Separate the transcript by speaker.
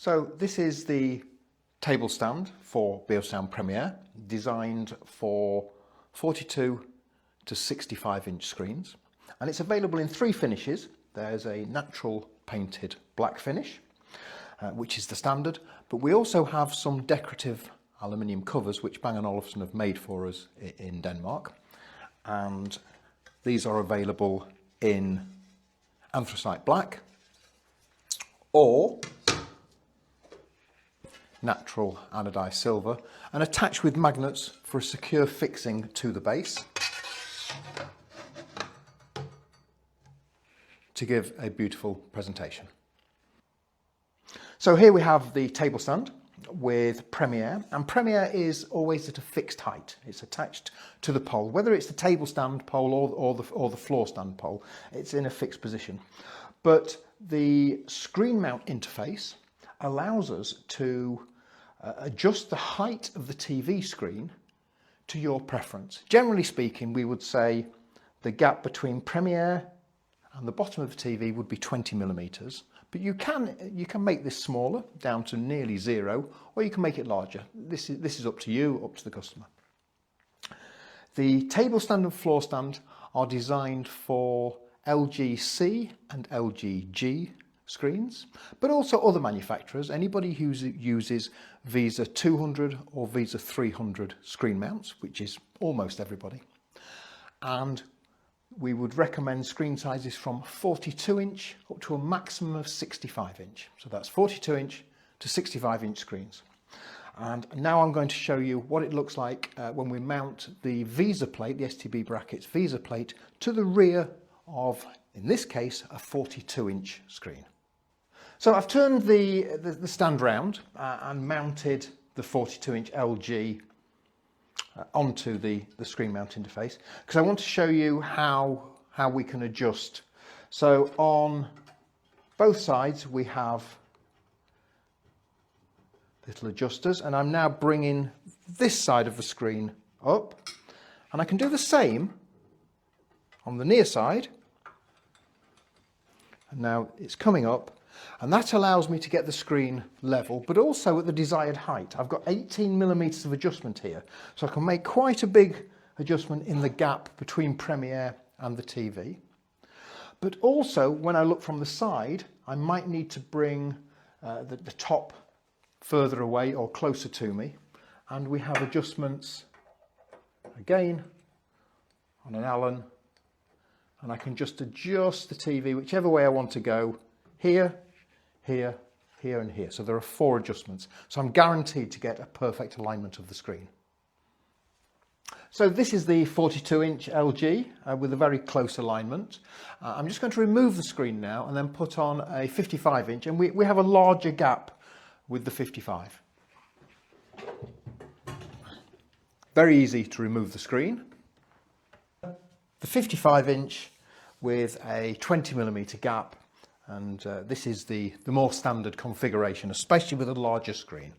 Speaker 1: So this is the table stand for Beosound Premiere, designed for 42 to 65 inch screens, and it's available in three finishes. There's a natural painted black finish, which is the standard, but we also have some decorative aluminium covers which Bang Olufsen have made for us in Denmark, and these are available in anthracite black or natural anodized silver, and attached with magnets for a secure fixing to the base to give a beautiful presentation. So here we have the table stand with Premiere, and Premiere is always at a fixed height. It's attached to the pole, whether it's the table stand pole or the floor stand pole, it's in a fixed position. But the screen mount interface allows us to adjust the height of the TV screen to your preference. Generally speaking, we would say the gap between Premiere and the bottom of the TV would be 20 millimeters, but you can make this smaller, down to nearly zero, or you can make it larger. This is up to you, up to the customer. The table stand and floor stand are designed for LG C and LG G screens, but also other manufacturers. Anybody who uses Visa 200 or Visa 300 screen mounts, which is almost everybody. And we would recommend screen sizes from 42 inch up to a maximum of 65 inch. So that's 42 inch to 65 inch screens. And now I'm going to show you what it looks like when we mount the Visa plate, the STBbrackets Visa plate, to the rear of, in this case, a 42 inch screen. So I've turned the stand round and mounted the 42 inch LG onto the screen mount interface, because I want to show you how we can adjust. So on both sides we have little adjusters, and I'm now bringing this side of the screen up, and I can do the same on the near side, and now it's coming up, and that allows me to get the screen level, but also at the desired height. I've got 18 millimeters of adjustment here, so I can make quite a big adjustment in the gap between Premiere and the TV. But also, when I look from the side, I might need to bring the top further away or closer to me, and we have adjustments again on an Allen, and I can just adjust the TV whichever way I want to go, here, here, here and here. So there are 4 adjustments. So I'm guaranteed to get a perfect alignment of the screen. So this is the 42 inch LG with a very close alignment. I'm just going to remove the screen now and then put on a 55 inch, and we have a larger gap with the 55. Very easy to remove the screen. The 55 inch with a 20 millimeter gap, and this is the more standard configuration, especially with a larger screen.